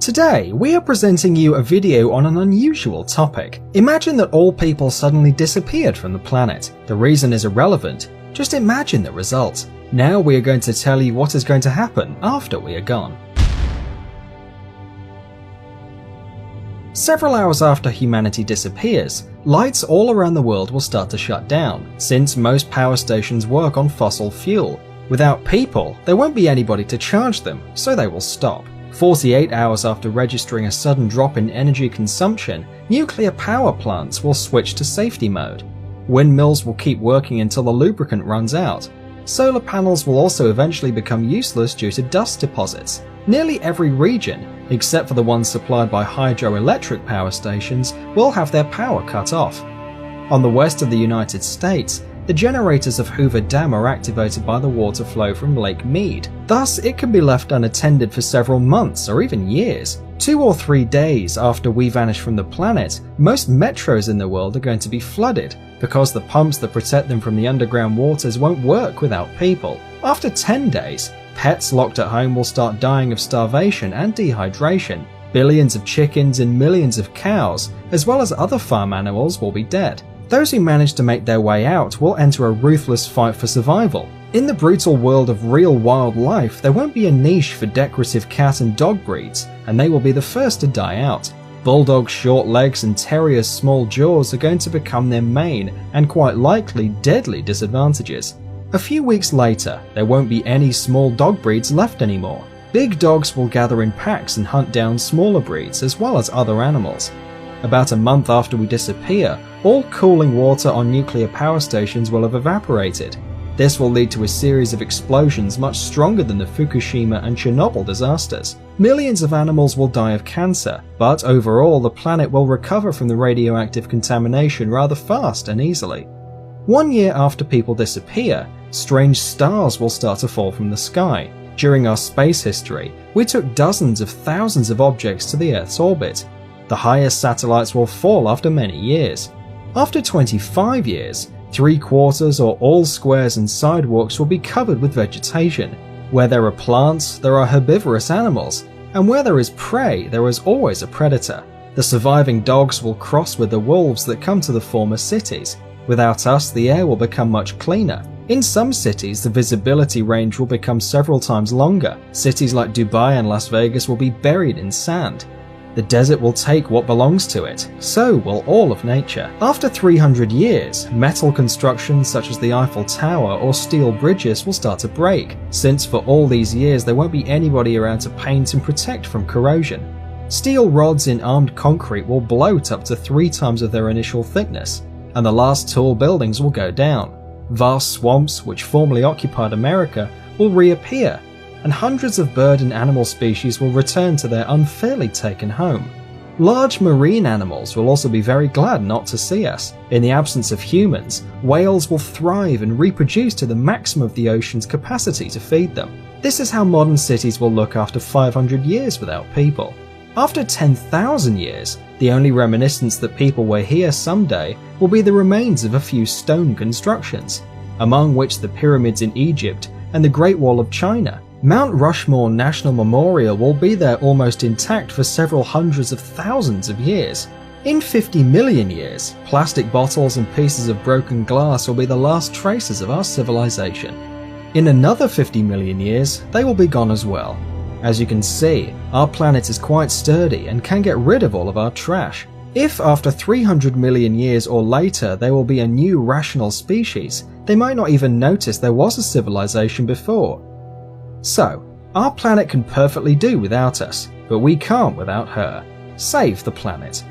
Today, we are presenting you a video on an unusual topic. Imagine that all people suddenly disappeared from the planet. The reason is irrelevant, just imagine the result. Now we are going to tell you what is going to happen after we are gone. Several hours after humanity disappears, lights all around the world will start to shut down, since most power stations work on fossil fuel. Without people, there won't be anybody to charge them, so they will stop. 48 hours after registering a sudden drop in energy consumption, nuclear power plants will switch to safety mode. Windmills will keep working until the lubricant runs out. Solar panels will also eventually become useless due to dust deposits. Nearly every region, except for the ones supplied by hydroelectric power stations, will have their power cut off. On the west of the United States, the generators of Hoover Dam are activated by the water flow from Lake Mead. Thus, it can be left unattended for several months or even years. 2 or 3 days after we vanish from the planet, most metros in the world are going to be flooded because the pumps that protect them from the underground waters won't work without people. After 10 days, pets locked at home will start dying of starvation and dehydration. Billions of chickens and millions of cows, as well as other farm animals, will be dead. Those who manage to make their way out will enter a ruthless fight for survival. In the brutal world of real wildlife, there won't be a niche for decorative cat and dog breeds, and they will be the first to die out. Bulldogs' short legs and terriers' small jaws are going to become their main, and quite likely deadly, disadvantages. A few weeks later, there won't be any small dog breeds left anymore. Big dogs will gather in packs and hunt down smaller breeds as well as other animals. About a month after we disappear, all cooling water on nuclear power stations will have evaporated. This will lead to a series of explosions much stronger than the Fukushima and Chernobyl disasters. Millions of animals will die of cancer, but overall the planet will recover from the radioactive contamination rather fast and easily. 1 year after people disappear, strange stars will start to fall from the sky. During our space history, we took dozens of thousands of objects to the Earth's orbit. The highest satellites will fall after many years. After 25 years, 3/4 or all squares and sidewalks will be covered with vegetation. Where there are plants, there are herbivorous animals, and where there is prey, there is always a predator. The surviving dogs will cross with the wolves that come to the former cities. Without us, the air will become much cleaner. In some cities, the visibility range will become several times longer. Cities like Dubai and Las Vegas will be buried in sand. The desert will take what belongs to it, so will all of nature. After 300 years, metal constructions such as the Eiffel Tower or steel bridges will start to break, since for all these years there won't be anybody around to paint and protect from corrosion. Steel rods in armed concrete will bloat up to 3 times of their initial thickness, and the last tall buildings will go down. Vast swamps, which formerly occupied America, will reappear, and hundreds of bird and animal species will return to their unfairly taken home. Large marine animals will also be very glad not to see us. In the absence of humans, whales will thrive and reproduce to the maximum of the ocean's capacity to feed them. This is how modern cities will look after 500 years without people. After 10,000 years, the only reminiscence that people were here someday will be the remains of a few stone constructions, among which the pyramids in Egypt and the Great Wall of China. Mount Rushmore National Memorial will be there almost intact for several hundreds of thousands of years. In 50 million years, plastic bottles and pieces of broken glass will be the last traces of our civilization. In another 50 million years, they will be gone as well. As you can see, our planet is quite sturdy and can get rid of all of our trash. If after 300 million years or later there will be a new rational species, they might not even notice there was a civilization before. So, our planet can perfectly do without us, but we can't without her. Save the planet.